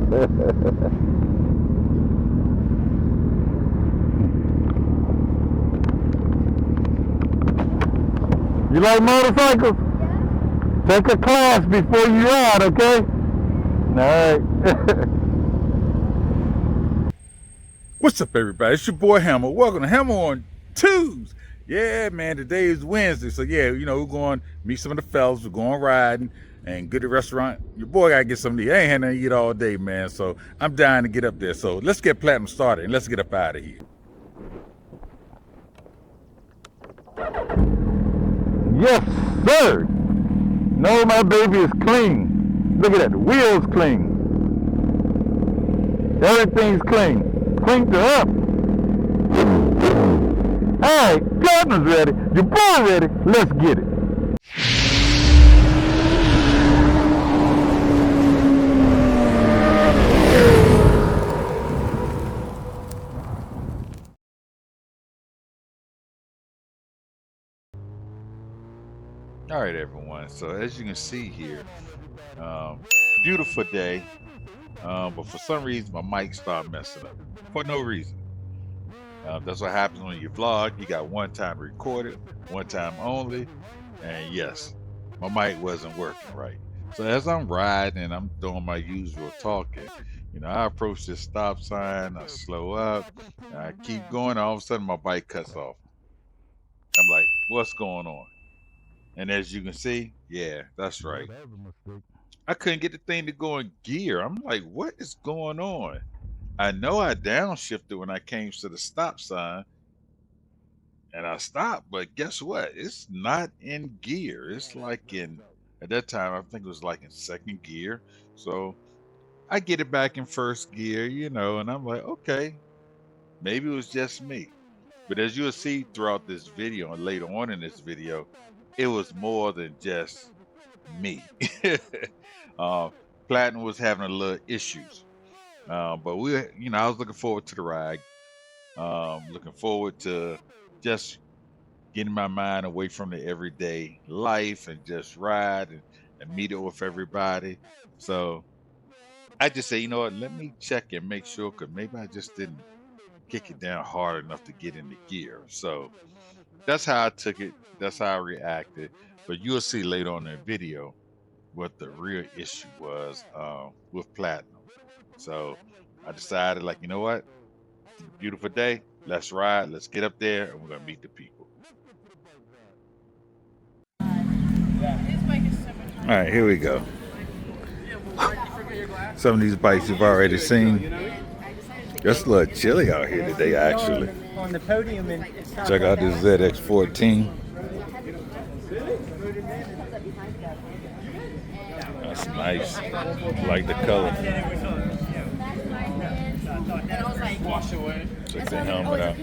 You like motorcycles? Yeah. Take a class before you ride, okay? All right. What's up, everybody? It's your boy Hammer. Welcome to Hammer on Tuesday. Yeah, man, today is Wednesday. So, yeah, you know, we're going to meet some of the fellas. We're going riding and go to the restaurant. Your boy got to get something to eat. I ain't had nothing to eat all day, man. So, I'm dying to get up there. So, let's get Platinum started and let's get up out of here. Yes, sir. No, my baby is clean. Look at that. The wheels clean. Everything's clean. Cleaned her up. Alright, Platinum's ready. Your boy ready. Let's get it. All right, everyone. So, as you can see here, beautiful day. But for some reason, my mic started messing up. For no reason. That's what happens when you vlog. You got one time to record it, one time only. And yes, my mic wasn't working right. So as I'm riding and I'm doing my usual talking, you know, I approach this stop sign, I slow up, and I keep going. All of a sudden, my bike cuts off. I'm like, what's going on? And as you can see, yeah, that's right. I couldn't get the thing to go in gear. I'm like, what is going on? I know I downshifted when I came to the stop sign and I stopped, but guess what? It's not in gear. It's like at that time, I think it was like in second gear. So I get it back in first gear, you know, and I'm like, okay, maybe it was just me. But as you'll see throughout this video and later on in this video, it was more than just me. Platinum was having a little issues. But I was looking forward to the ride. Looking forward to just getting my mind away from the everyday life and just ride and meet up with everybody. So I just say, you know what, let me check and make sure, because maybe I just didn't kick it down hard enough to get into gear. So that's how I took it. That's how I reacted. But you'll see later on in the video what the real issue was with Platinum. So I decided, like, you know what? It's a beautiful day. Let's ride. Let's get up there, and we're going to meet the people. All right, here we go. Some of these bikes you've already seen. It's a little chilly out here today, actually. Check out this ZX14. That's nice. I like the color. Check the helmet out.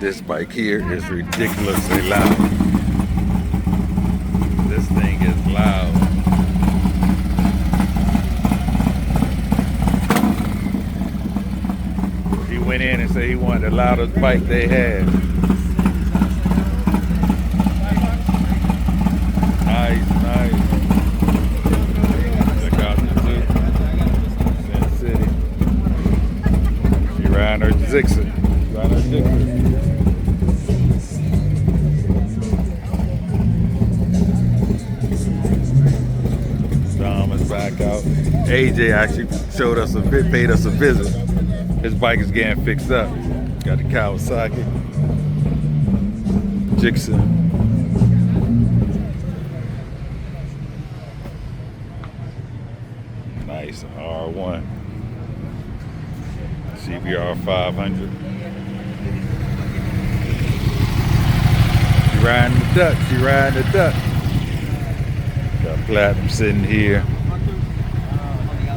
This bike here is ridiculously loud. This thing is loud. He went in and said he wanted the loudest bike they had. Nice, nice. Check out the zoo. Sin City. She riding her Dixon. Dom is back out. AJ actually paid us a visit. His bike is getting fixed up. Got the Kawasaki. Dixon. Nice R1. CBR 500. She riding the duck. She riding the duck. Got Platinum sitting here.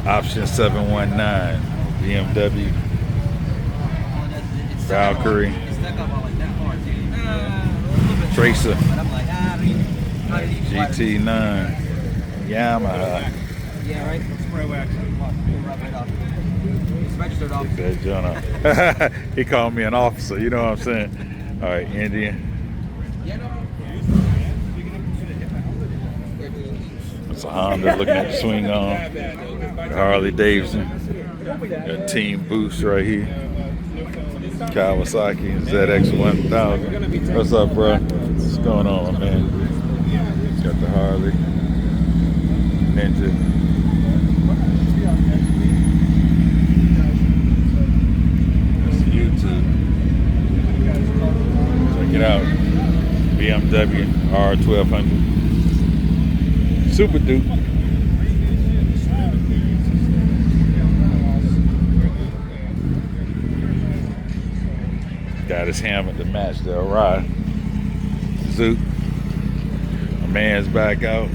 Option 719. BMW. Valkyrie. Tracer. GT9. Yamaha. Yeah, right? Spray wax. It's registered off. That John. He called me an officer, you know what I'm saying? All right, Indian. It's a Honda looking at the swing on. The Harley Davidson. Got Team Boost right here. Kawasaki ZX1000. What's up, bro? What's going on, man? Got the Harley Ninja. That's YouTube. Check it out. BMW R1200. Super Duke. Got his helmet to match the ride. Zoot. My man's back out.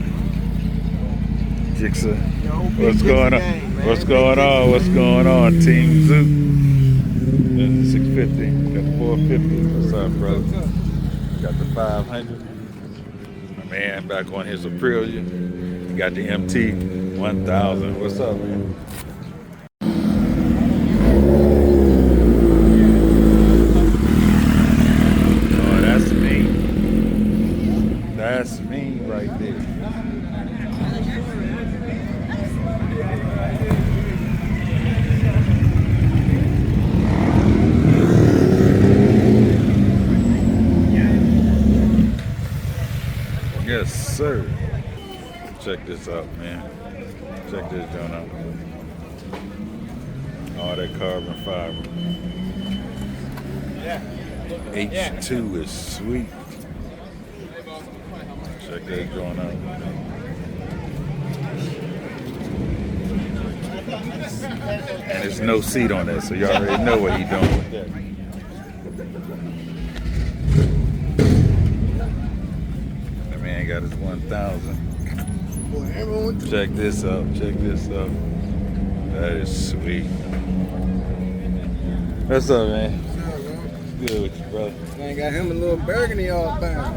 Jigsaw. What's going on? What's going on? What's going on, Team Zoot? There's the 650. Got the 450. What's up, brother? Got the 500. My man back on his Aprilia. Got the MT 1000. What's up, man? Oh, that's me. That's me right there. Yes, sir. Check this out, man. Check this joint out. All that carbon fiber. H2 is sweet. Check that joint out. And there's no seat on that, so you already know what he's doing with that. That man got his 1000. Check this out. Check this out. That is sweet. What's up, man? What's good with you, brother? Man, got him a little burgundy all bound.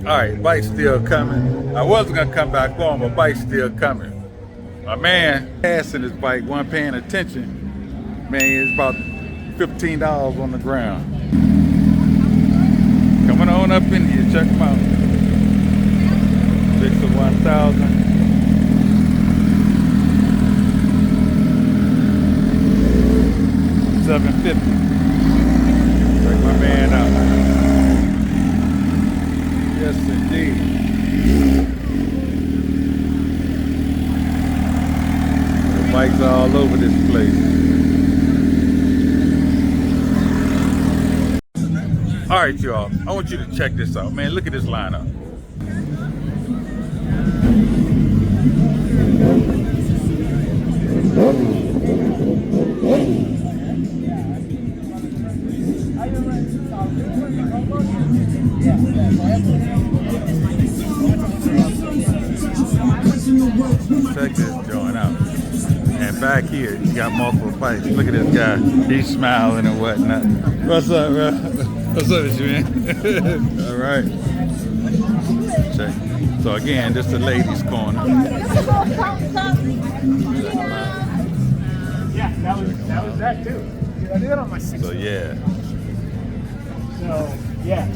All right, bike's still coming. I wasn't gonna come back on, but bike's still coming. My man passing his bike, wasn't paying attention. Man, it's about $15 on the ground. Coming on up in here, check them out. Fix the 1000. $750. Check my man out. Yes, indeed. The bikes all over this place. All right, y'all. I want you to check this out, man. Look at this lineup. Check this joint out. And back here, you got multiple bikes. Look at this guy. He's smiling and whatnot. What's up, bro? What's up with you, man? All right. Check. So again, this is the ladies' corner. Yeah, that was that too. I did that on my 6. So yeah. So yeah.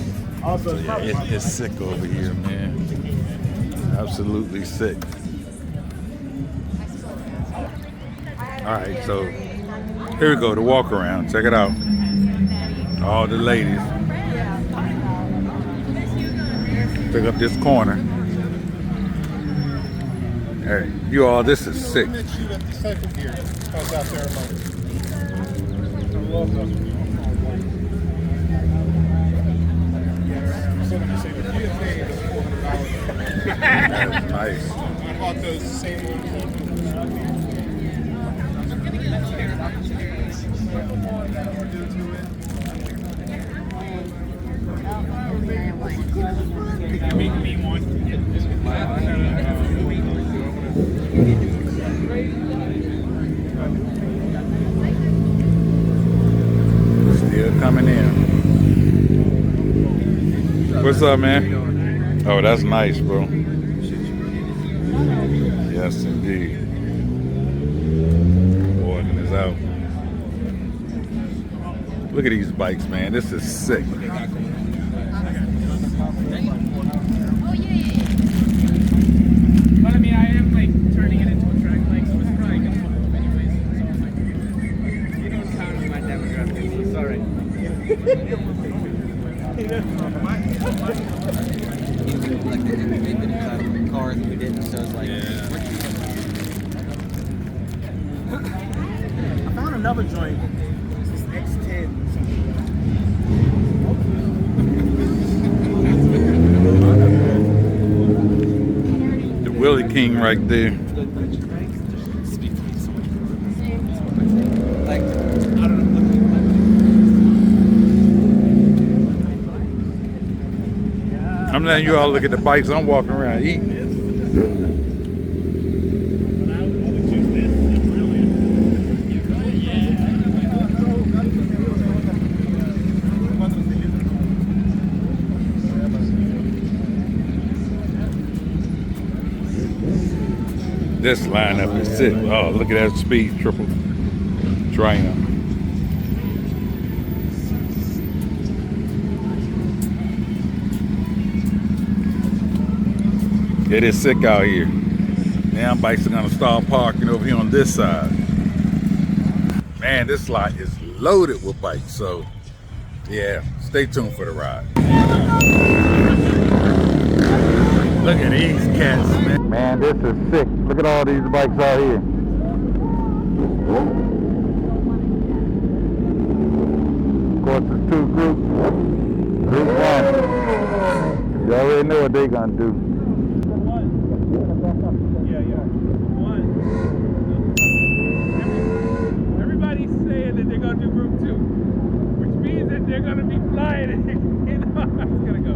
Also, So yeah, it's sick over here, man. Absolutely sick. All right, so here we go, the walk around. Check it out. All the ladies. Pick up this corner. Hey, you all, this is sick. That's nice. I bought those same ones. Make me one. Still coming in. What's up, man? Oh, that's nice, bro. Yes, indeed. Organ is out. Look at these bikes, man. This is sick. Like they made videos out of cars and we didn't, so it's like I found another joint. This is X10 or something. The Willie King right there. like I'm letting you all look at the bikes. I'm walking around eating. This lineup is sick. Oh, look at that speed triple trainer. It is sick out here. Now bikes are gonna start parking over here on this side. Man, this lot is loaded with bikes. So yeah, stay tuned for the ride. Look at these cats, man. Man, this is sick. Look at all these bikes out here. Of course, it's two groups. Group one. You already know what they're gonna do. Everybody's saying that they're going to do group 2, which means that they're going to be flying and you know how it's going to go.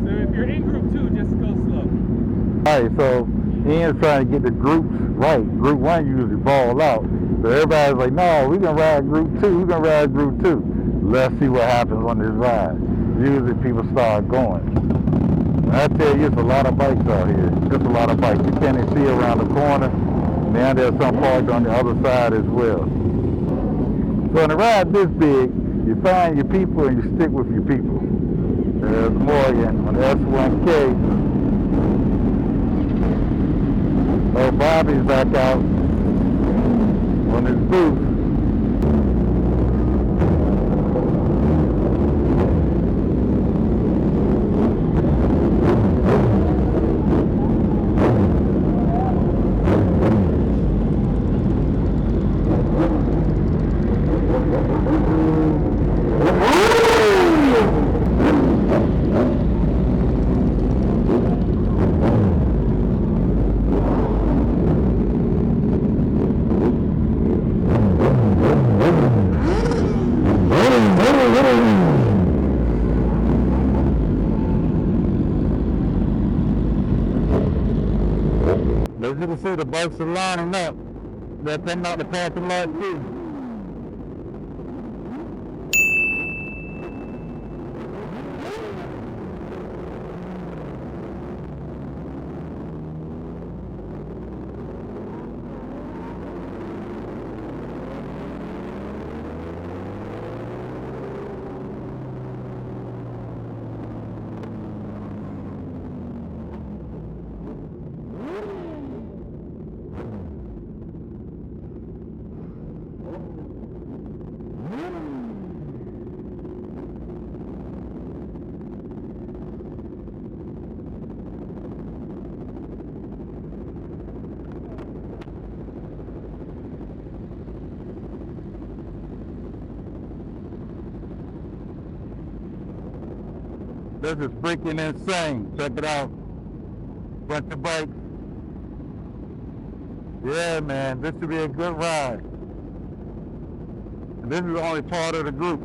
So if you're in group 2, just go slow. Alright, so Ian's trying to get the groups right. Group 1 usually ball out. So everybody's like, no, we can ride group 2, we can ride group 2. Let's see what happens on this ride. Usually people start going. When I tell you, it's a lot of bikes out here. Just a lot of bikes. You can't even see around the corner. Now there's some parked on the other side as well. So in a ride this big, you find your people and you stick with your people. There's Morgan on S1K. Oh, Bobby's back out on his booth. As you can see, the bikes are lining up. They're coming out the parking lot too. This is freaking insane. Check it out. Bunch of bikes. Yeah, man, this should be a good ride. And this is only part of the group.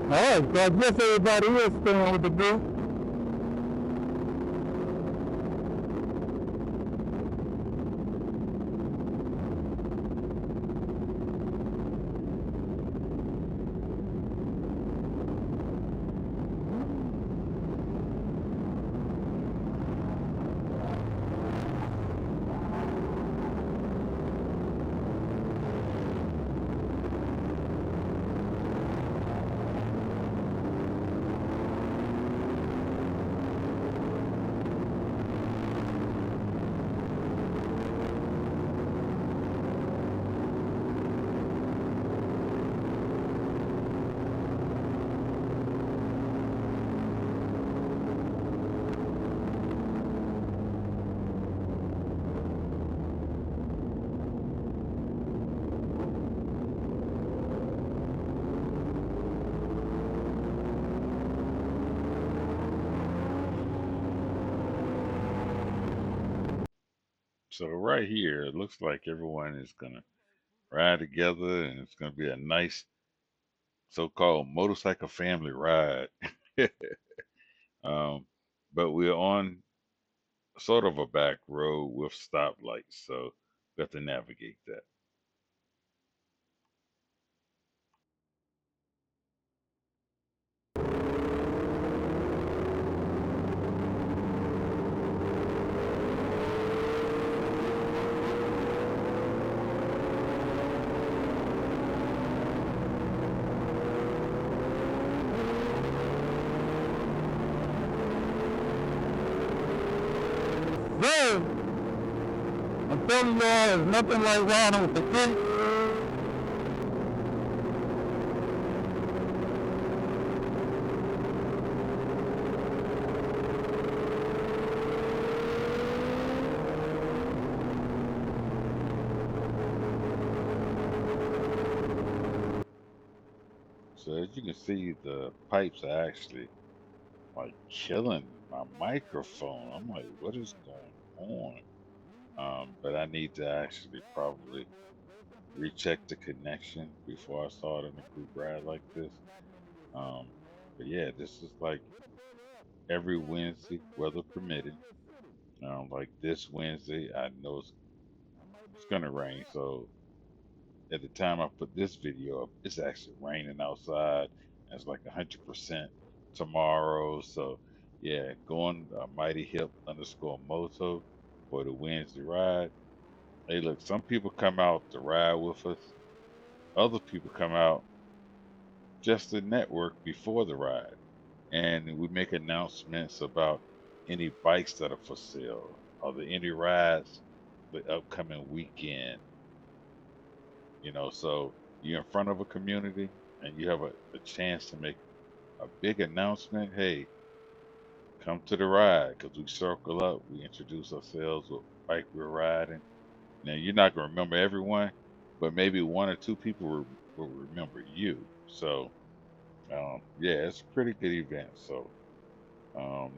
Alright, so I guess everybody is staying with the group. So right here, it looks like everyone is gonna ride together, and it's gonna be a nice so-called motorcycle family ride. um, but we're on sort of a back road with stoplights, so we have to navigate that. Bro, I'm telling y'all, there's nothing like riding with the creek. So as you can see, the pipes are actually like killing my microphone. I'm like, what is going on? But I need to actually probably recheck the connection before I start on a group ride like this. Um, but yeah, this is like every Wednesday, weather permitting. Like this Wednesday, I know it's gonna rain. So at the time I put this video up, it's actually raining outside. And it's like 100% tomorrow. So yeah, going Mighty Hip underscore Moto for the Wednesday ride. Hey, look, some people come out to ride with us. Other people come out just to network before the ride. And we make announcements about any bikes that are for sale. Are there any rides the upcoming weekend? So you're in front of a community and you have a chance to make a big announcement. Hey, come to the ride, because we circle up, we introduce ourselves, what bike we're riding. Now, you're not going to remember everyone, but maybe one or two people will remember you. So, yeah, it's a pretty good event. So,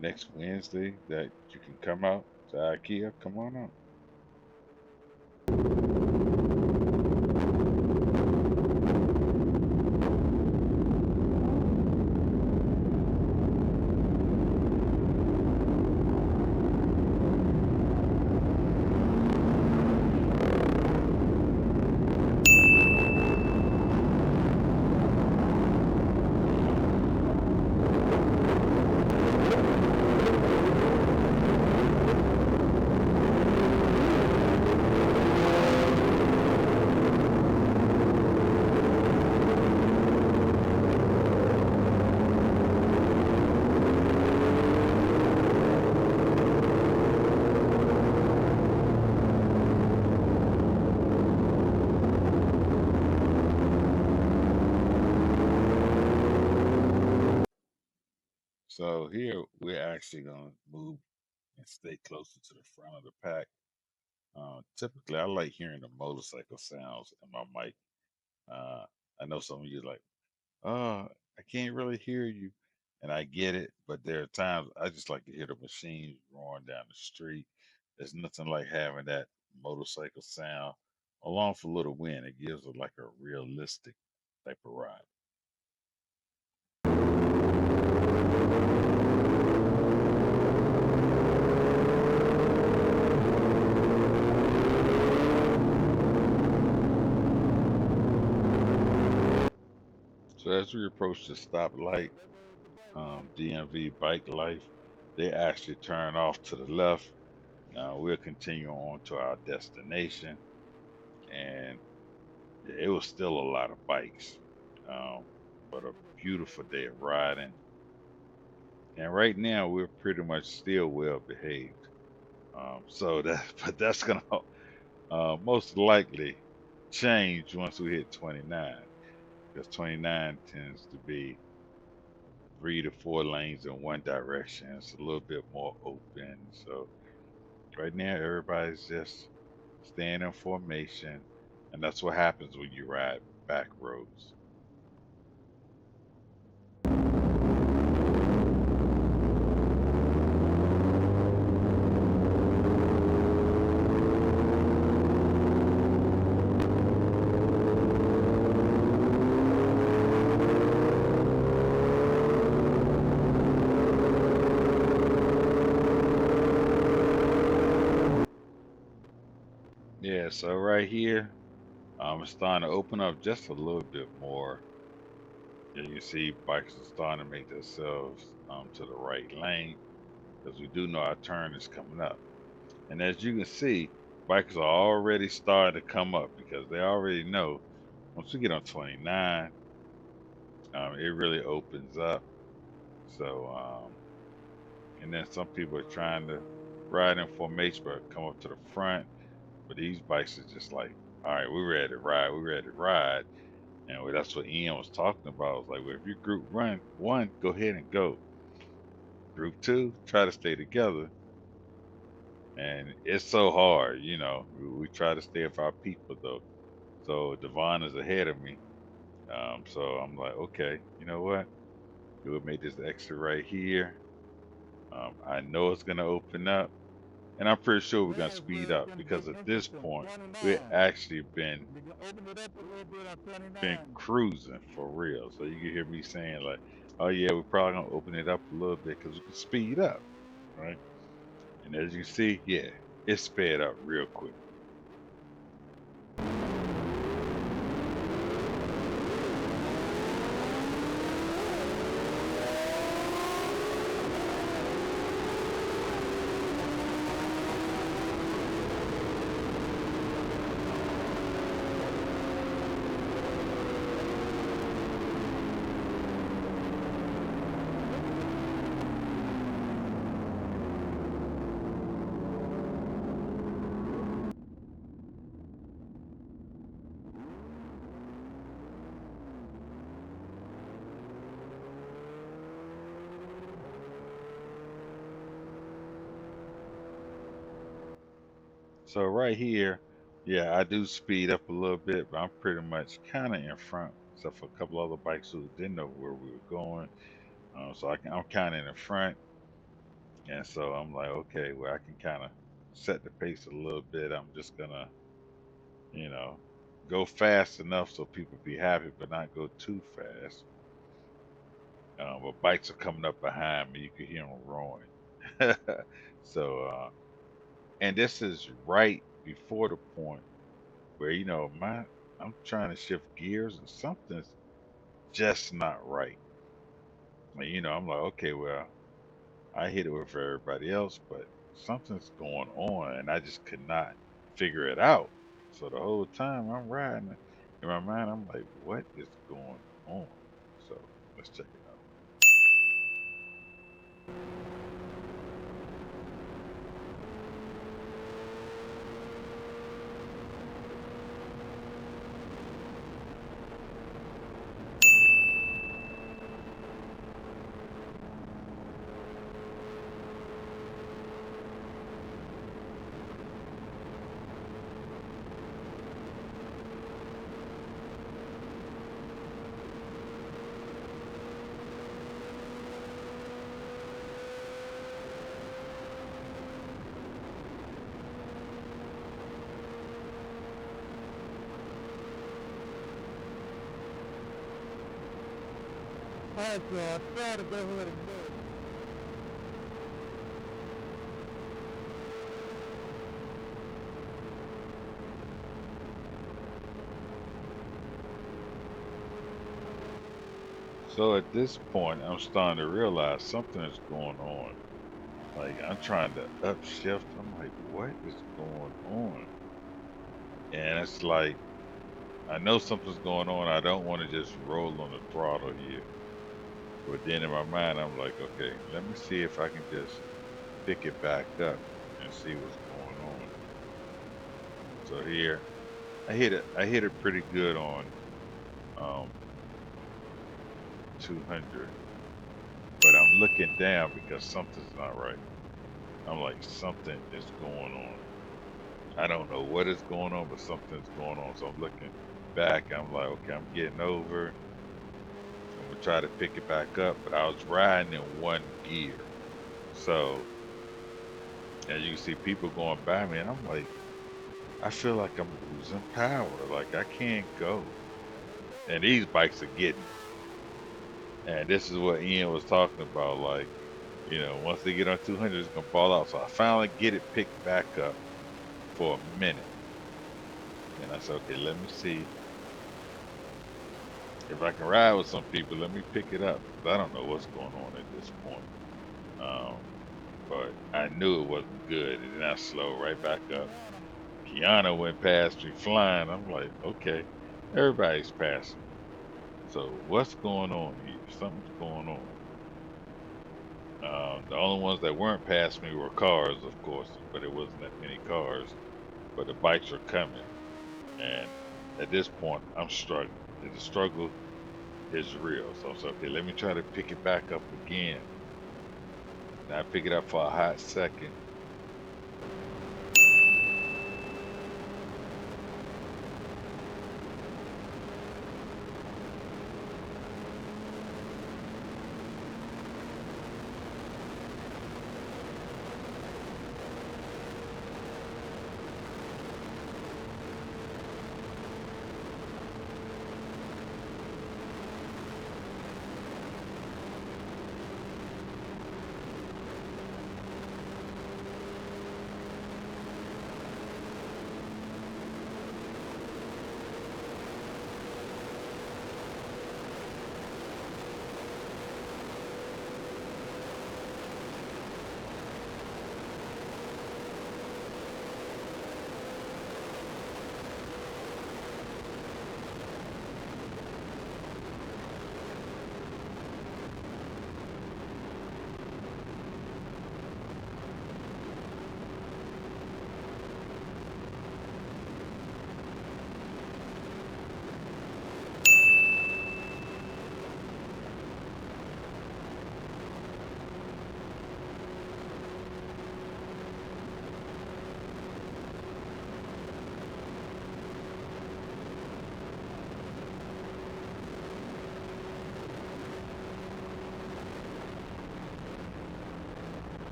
next Wednesday that you can come out to IKEA, come on out. So here we're actually going to move and stay closer to the front of the pack. Typically, I like hearing the motorcycle sounds in my mic. Uh, I know some of you like, oh, I can't really hear you. And I get it, but there are times I just like to hear the machines roaring down the street. There's nothing like having that motorcycle sound along for a little wind. It gives it like a realistic type of ride. So as we approach the stoplight, DMV Bike Life, they actually turn off to the left. Now we'll continue on to our destination, and it was still a lot of bikes, um, but a beautiful day of riding. And right now we're pretty much still well behaved. So that, but that's gonna most likely change once we hit 29, because 29 tends to be 3 to 4 lanes in one direction. It's a little bit more open. So right now, everybody's just staying in formation, and that's what happens when you ride back roads. Yeah, so right here, it's starting to open up just a little bit more. Yeah, you see bikers are starting to make themselves to the right lane because we do know our turn is coming up. And as you can see, bikers are already starting to come up because they already know once we get on 29, it really opens up. So, and then some people are trying to ride in formation but come up to the front. But these bikes are just like, all right, we're ready to ride. We're ready to ride. And that's what Ian was talking about. I was like, well, if you group run one, go ahead and go. Group two, try to stay together. And it's so hard, you know. We try to stay with our people though. So Devon is ahead of me. So I'm like, okay, you know what? We'll make this exit right here. I know it's gonna open up, and I'm pretty sure we're gonna speed up because at this point we've actually been cruising for real. So you can hear me saying like, oh yeah, we're probably gonna open it up a little bit because we can speed up, right? And as you see, yeah, it sped up real quick. So right here, yeah, I do speed up a little bit, but I'm pretty much kind of in front, except for a couple other bikes who didn't know where we were going. I'm kind of in the front, and so I'm like, okay, well, I can kind of set the pace a little bit. I'm just gonna, you know, go fast enough so people be happy, but not go too fast. But bikes are coming up behind me. You can hear them roaring. So, and this is right before the point where I'm trying to shift gears and something's just not right. And, I'm like, okay, well, I hit it with everybody else, but something's going on, and I just could not figure it out. So the whole time I'm riding, in my mind, I'm like, what is going on? So let's check it out. Alright, so I tried to go ahead and do it. So at this point, I'm starting to realize something is going on. Like I'm trying to upshift. I'm like, what is going on? And it's like, I know something's going on. I don't want to just roll on the throttle here. But then in my mind, I'm like, okay, let me see if I can just pick it back up and see what's going on. So here, I hit it pretty good on 200, but I'm looking down because something's not right. I'm like, something is going on. I don't know what is going on, but something's going on. So I'm looking back. I'm like, okay, I'm getting over. I'm gonna try to pick it back up, but I was riding in one gear. So as you can see people going by me, and I'm like, I feel like I'm losing power. Like I can't go. And these bikes are getting it. And this is what Ian was talking about. Like, once they get on 200, it's gonna fall out. So I finally get it picked back up for a minute. And I said, okay, let me see if I can ride with some people. Let me pick it up. I don't know what's going on at this point. But I knew it wasn't good, and then I slowed right back up. Kiana went past me flying. I'm like, okay, everybody's passing. So what's going on here? Something's going on. The only ones that weren't past me were cars, of course, but it wasn't that many cars. But the bikes are coming, and at this point, I'm struggling. The struggle is real. So I said, okay, let me try to pick it back up again. And I pick it up for a hot second.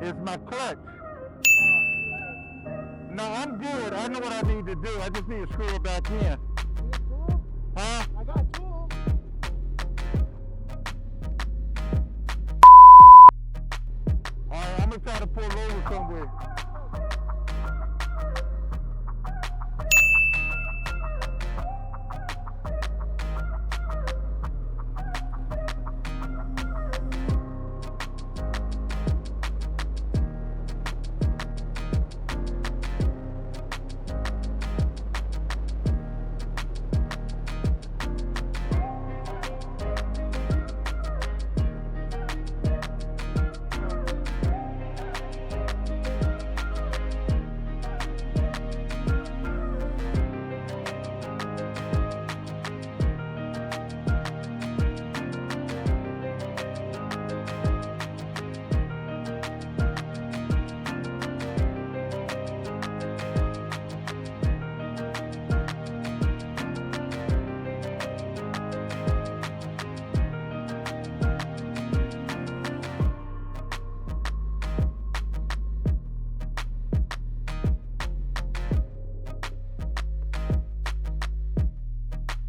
It's my clutch. No, I'm good. I know what I need to do. I just need to screw it back in. Huh? I got tools. Alright, I'm gonna try to pull over somewhere.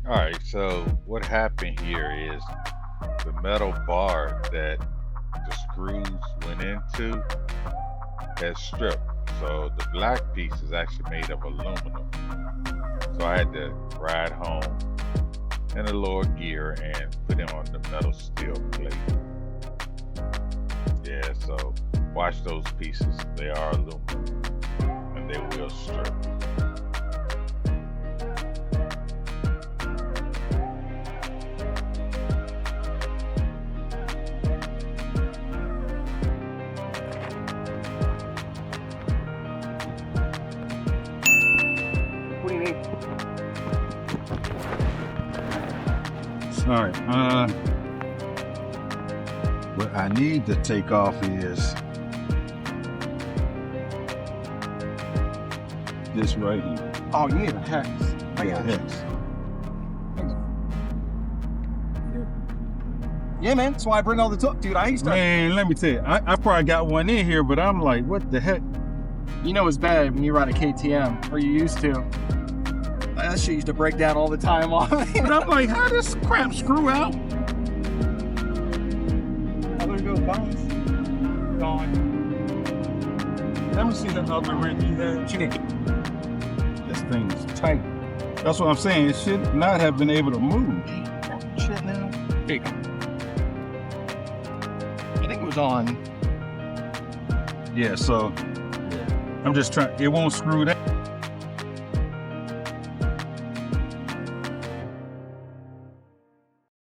All right, so what happened here is the metal bar that the screws went into has stripped. So the black piece is actually made of aluminum. So I had to ride home in a lower gear and put it on the metal steel plate. Yeah, so watch those pieces. They are aluminum and they will strip. All right. What I need to take off is this right here. Oh, yeah, the hex. I got it. Hex. Yeah, man. That's why I bring all the talk, dude. I used to. Man, let me tell you, I probably got one in here, but I'm like, what the heck? You know it's bad when you ride a KTM, or you used to. That shit used to break down all the time. But I'm like, how this crap screw out? There goes bounce. Gone. Let me see that other ring you had. This thing is tight. That's what I'm saying. It should not have been able to move. Shit now. There you go. I think it was on. Yeah, so I'm just trying. It won't screw that.